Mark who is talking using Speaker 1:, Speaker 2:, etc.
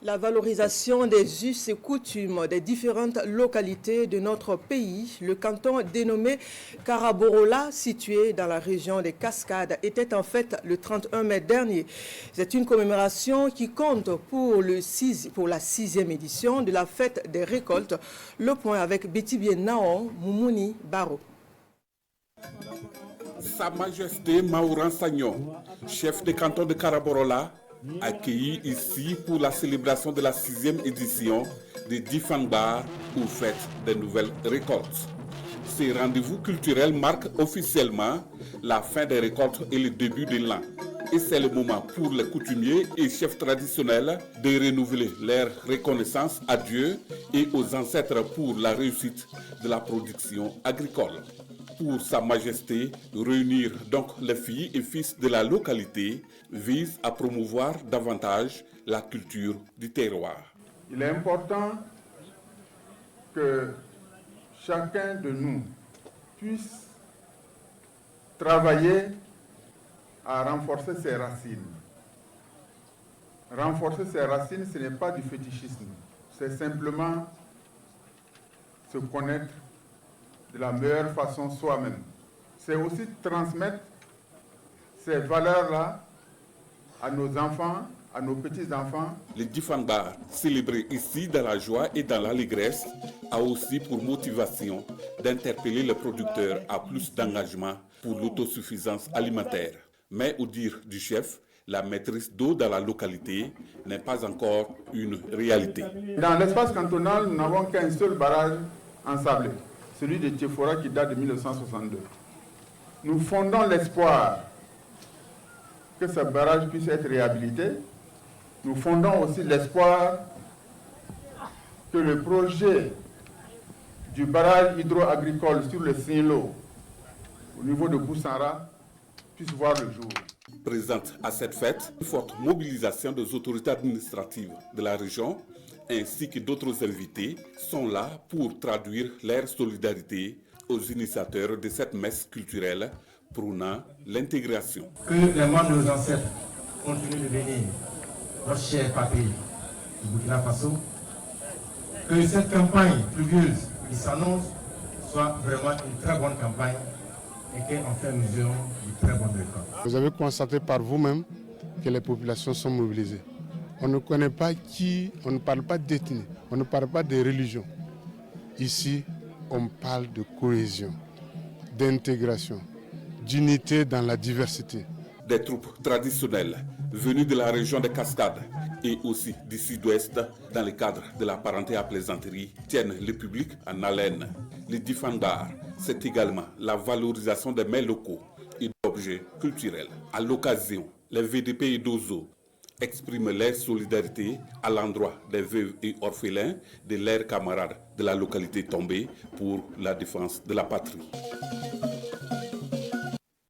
Speaker 1: La valorisation des us et coutumes des différentes localités de notre pays, le canton dénommé Karaborola, situé dans la région des Cascades, était en fait le 31 mai dernier. C'est une commémoration qui compte pour la 6e édition de la fête des récoltes. Le point avec Betty Bien-Naon, Moumouni Baro.
Speaker 2: Sa Majesté Maouran Sagnon, chef de canton de Karaborola, accueilli ici pour la célébration de la 6e édition des Difangbar ou fête des nouvelles récoltes. Ces rendez-vous culturels marquent officiellement la fin des récoltes et le début de l'an. Et c'est le moment pour les coutumiers et chefs traditionnels de renouveler leur reconnaissance à Dieu et aux ancêtres pour la réussite de la production agricole. Pour Sa Majesté, réunir donc les filles et fils de la localité vise à promouvoir davantage la culture du terroir.
Speaker 3: Il est important que chacun de nous puisse travailler à renforcer ses racines. Renforcer ses racines, ce n'est pas du fétichisme, c'est simplement se connaître de la meilleure façon soi-même. C'est aussi transmettre ces valeurs-là à nos enfants, à nos petits-enfants.
Speaker 2: Le Difangbar, célébré ici dans la joie et dans l'allégresse, a aussi pour motivation d'interpeller les producteurs à plus d'engagement pour l'autosuffisance alimentaire. Mais au dire du chef, la maîtrise d'eau dans la localité n'est pas encore une réalité.
Speaker 3: Dans l'espace cantonal, nous n'avons qu'un seul barrage ensablé, celui de Tiefora qui date de 1962. Nous fondons l'espoir que ce barrage puisse être réhabilité. Nous fondons aussi l'espoir que le projet du barrage hydro-agricole sur le Saint-Lô, au niveau de Boussara, puisse voir le jour.
Speaker 2: Présente à cette fête, une forte mobilisation des autorités administratives de la région ainsi que d'autres invités sont là pour traduire leur solidarité aux initiateurs de cette messe culturelle prônant l'intégration.
Speaker 4: Que les membres de nos ancêtres continuent de bénir notre cher patrie du Burkina Faso. Que cette campagne pluvieuse qui s'annonce soit vraiment une très bonne campagne et qu'enfin nous ayons de très bonnes récoltes.
Speaker 5: Vous avez constaté par vous-même que les populations sont mobilisées. On ne connaît pas qui, on ne parle pas d'ethnie, on ne parle pas de religion. Ici, on parle de cohésion, d'intégration, d'unité dans la diversité.
Speaker 2: Des troupes traditionnelles venues de la région des Cascades et aussi du sud-ouest dans le cadre de la parenté à plaisanterie tiennent le public en haleine. Les Difangbar, c'est également la valorisation des mets locaux et d'objets culturels. À l'occasion, les VDP et DOZO expriment leur solidarité à l'endroit des veuves et orphelins de leurs camarades de la localité tombée pour la défense de la patrie.